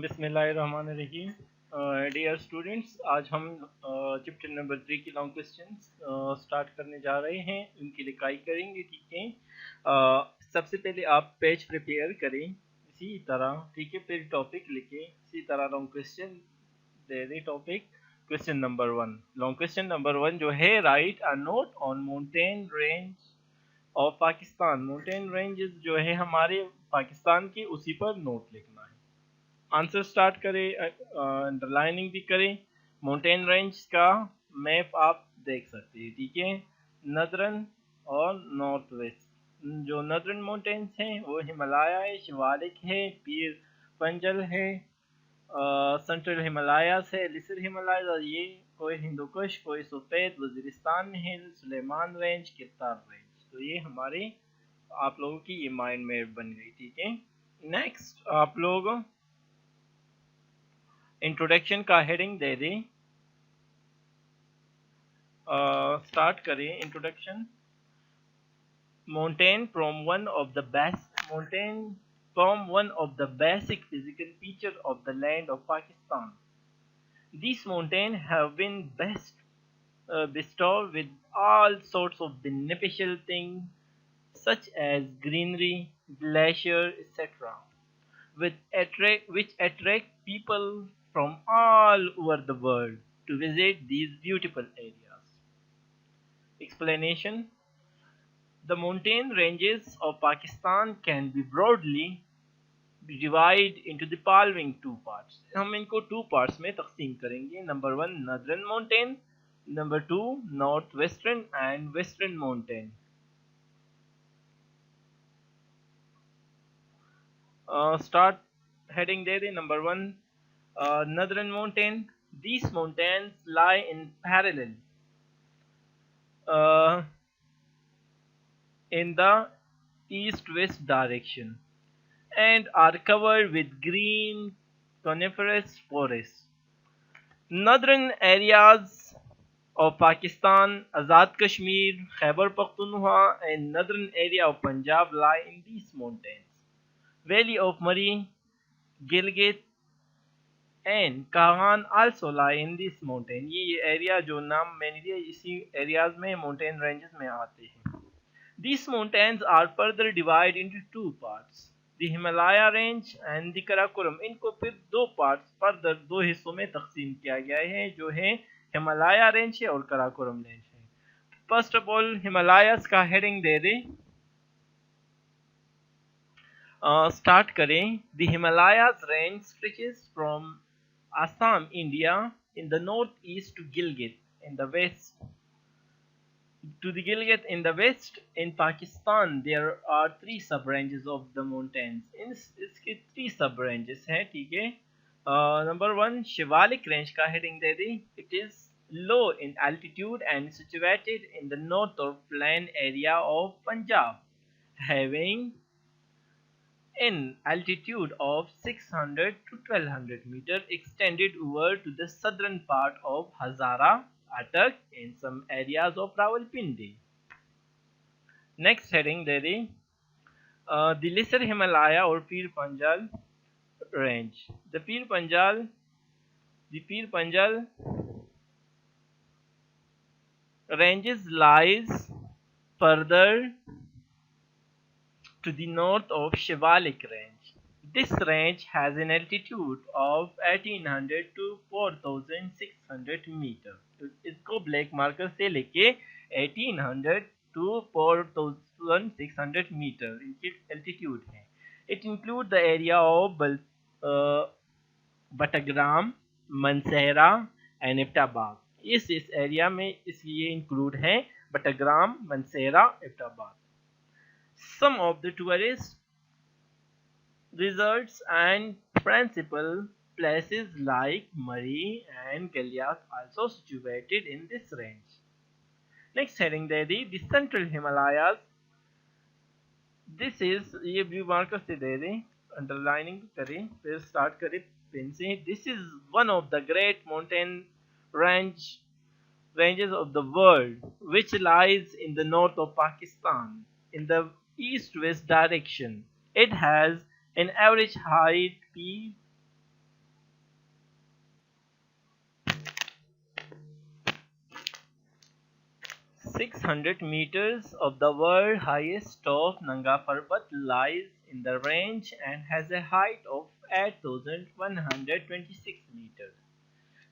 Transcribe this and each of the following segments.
बिस्मिल्लाहिर्रहमानिर्रहीम। Dear students, आज हम चैप्टर नंबर 3 की लॉन्ग क्वेश्चंस स्टार्ट करने जा रहे हैं। उनकी लिखाई करेंगे, ठीक है। सबसे पहले आप पेज प्रिपेयर करें इसी तरह, ठीक है। फिर टॉपिक लिखें इसी तरह। लॉन्ग क्वेश्चन दे दे topic. Question number 1, long question number 1 जो है, write a note on mountain range of Pakistan. Mountain ranges जो है हमारे पाकिस्तान की, उसी पर नोट लिखना है। आंसर स्टार्ट करें, अंडरलाइनिंग भी करें। माउंटेन रेंज का मैप आप देख सकते हैं, ठीक है। नदरन और नॉर्थ वेस्ट। जो नदरन माउंटेन्स हैं वो हिमालय है, शिवालिक है, पीर पंजल है, सेंट्रल हिमालयास है, लिसर हिमालयास, और ये कोई हिंदुकुश, कोई सफ़ेद, वजीरिस्तान हिल, सुलेमान रेंज, किरतार रेंज। तो ये हमारे आप लोगों की ये माइंड मैप बन गई, ठीक है। नेक्स्ट आप लोग इंट्रोडक्शन का हेडिंग दे दें। स्टार्ट करें introduction. Mountain from one of the basic physical features of the land of Pakistan. These mountains have been bestowed with all sorts of beneficial things such as greenery, glacier, etc., which attract people from all over the world to visit these beautiful areas. Explanation. The mountain ranges of Pakistan can be broadly divided into the following two parts. हम इनको two parts में तकसीम करेंगे. Number 1 Northern Mountain, Number 2 Northwestern and Western Mountain. Start heading there. Number 1 Northern Mountain. These mountains lie in parallel in the east-west direction and are covered with green coniferous forests. Northern areas of Pakistan, Azad Kashmir, Khyber Pakhtunkhwa, and northern area of Punjab lie in these mountains. Valley of Murray, Gilgit, and Kahan also lie in this mountain. ये area जो नाम मैंने दिया, इसी areas में mountain ranges में आते हैं. These mountains are further divided into two parts, the Himalaya range and the Karakoram. इनको फिर दो पार्ट्स फर्दर दो हिस्सों में तकसीम किया गया है, जो है हिमालय रेंज है और कराकोरम रेंज है. फर्स्ट ऑफ ऑल हिमालयास का हेडिंग दे दें. स्टार्ट करें. The Himalayas range stretches from Assam, India, in the northeast to Gilgit in the west. In the west, in Pakistan, there are three sub-ranges of the mountains. इसके three sub-ranges हैं, ठीक है. Number 1 Shivalik range का heading they the. It is low in altitude and situated in the north of plain area of Punjab, having in altitude of 600 to 1200 meters, extended over to the southern part of Hazara, Attock, in some areas of Rawalpindi. Next heading they the. The Lesser Himalaya or Pir Panjal range. The Pir Panjal ranges lies further to the north of Shivalik range. This range has an altitude of 1800 to 4600 meter. इसको black marker से लेके 1800 to 4600 meter इनकी altitude है. It includes the area of Battagram, Mansehra and Iftabad. इस area में ये include है Batagram, Mansera, इफ्ताबाद. Some of the tourist resorts and principal places like Murray and Gilead also situated in this range. Next heading they the. The Central Himalayas. This is ये blue marker से दे दें, underlining करें, फिर start करें pen से. This is one of the great mountain ranges of the world, which lies in the north of Pakistan in the east-west direction. It has an average height 600 meters of the world highest top Nanga Parbat lies in the range and has a height of 8,126 meters.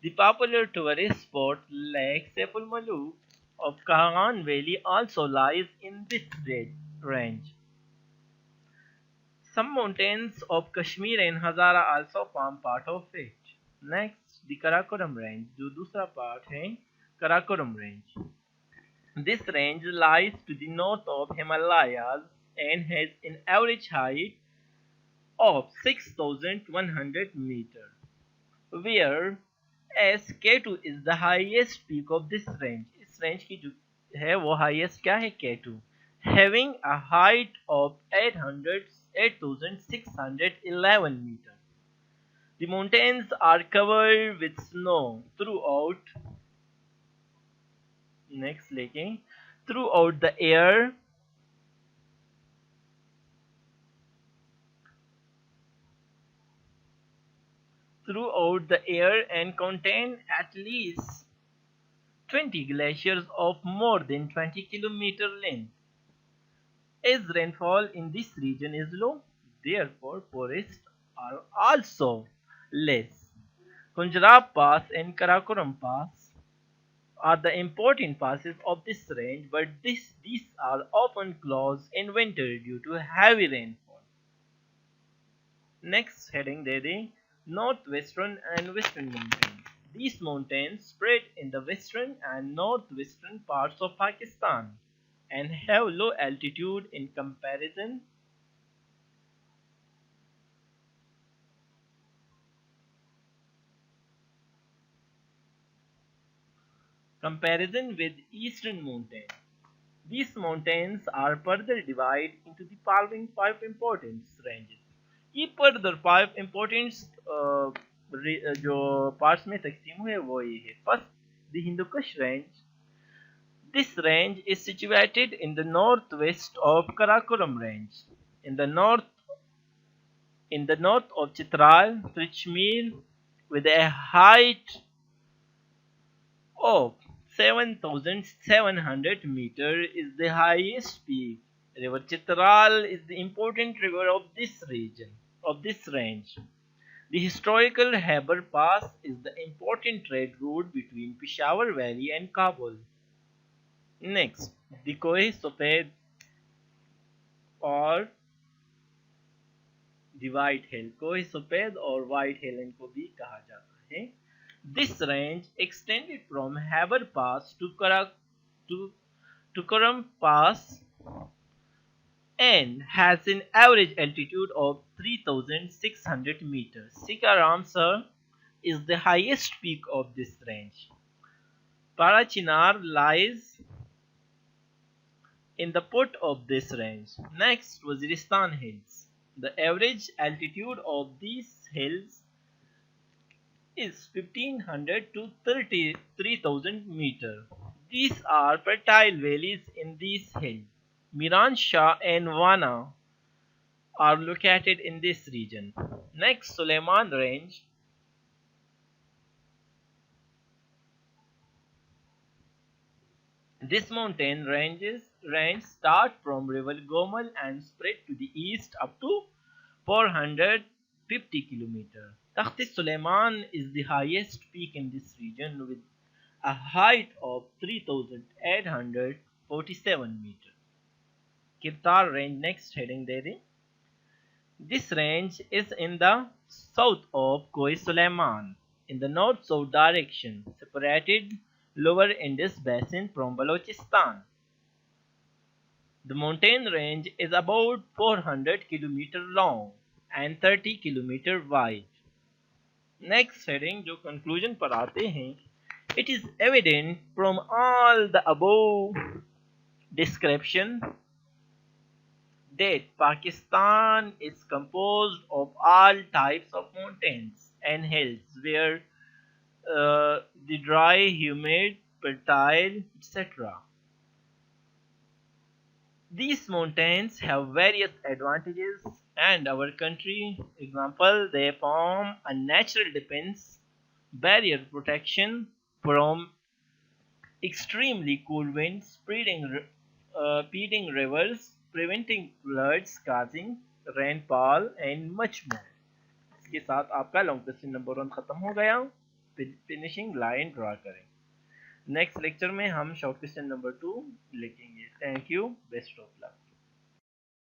The popular tourist spot Lake Sepulmalu of Kahan Valley also lies in this range. Some mountains of Kashmir and Hazara also form part of it. Next, the Karakoram range, जो दूसरा part है Karakoram range. This range lies to the north of Himalayas and has an average height of 6,100 meters, where as K2 is the highest peak of this range. इस range की जो है वो highest क्या है K2, having a height of 8,611 meters. The mountains are covered with snow throughout. Next लेके throughout the year. And contain at least 20 glaciers of more than 20 kilometer length. As rainfall in this region is low, therefore forests are also less. Kunjarab Pass and Karakoram Pass are the important passes of this range, but these are often closed in winter due to heavy rainfall. Next heading there the northwestern and western mountains. These mountains spread in the western and northwestern parts of Pakistan and have low altitude in comparison with eastern mountains. These mountains are further divided into the following 5 importance ranges. ये further 5 importance जो parts में तकसीम हुए वो ये है. First, the Hindu Kush range. This range is situated in the northwest of Karakoram range. In the north of Chitral, Trichmir, with a height of 7,700 meters is the highest peak. River Chitral is the important river of this range. The historical Khyber Pass is the important trade route between Peshawar Valley and Kabul. Next, the Koh Safed or the White Hill. Koh Safed or White Hill इनको भी कहा जाता है. This range extended from Khyber Pass to Karam Pass and has an average altitude of 3,600 meters. Sikaram Sir is the highest peak of this range. Parachinar lies in the foot of this range. Next, Waziristan Hills. The average altitude of these hills is 1,500 to 33,000 meters. These are fertile valleys in these hills. Miran Shah and Wana are located in this region. Next, Suleiman Range. This mountain range start from River Gomal and spread to the east up to 450 kilometers. Takht Suleiman is the highest peak in this region with a height of 3,847 meters. Kirtar range next heading there. This range is in the south of Koh Suleiman in the north-south direction, separated lower Indus Basin from Balochistan. The mountain range is about 400 kilometers long and 30 kilometers wide. Next heading जो conclusion पर आते हैं. It is evident from all the above description that Pakistan is composed of all types of mountains and hills where the dry, humid, fertile, etc. These mountains have various advantages and our country, example, they form a natural defense barrier protection from extremely cool winds, speeding rivers, preventing floods, causing rainfall and much more. इसके साथ आपका long question number 1 खत्म हो गया. Finishing line draw करें. Next lecture में हम short question number 2 लिखेंगे. Thank you. Best of luck.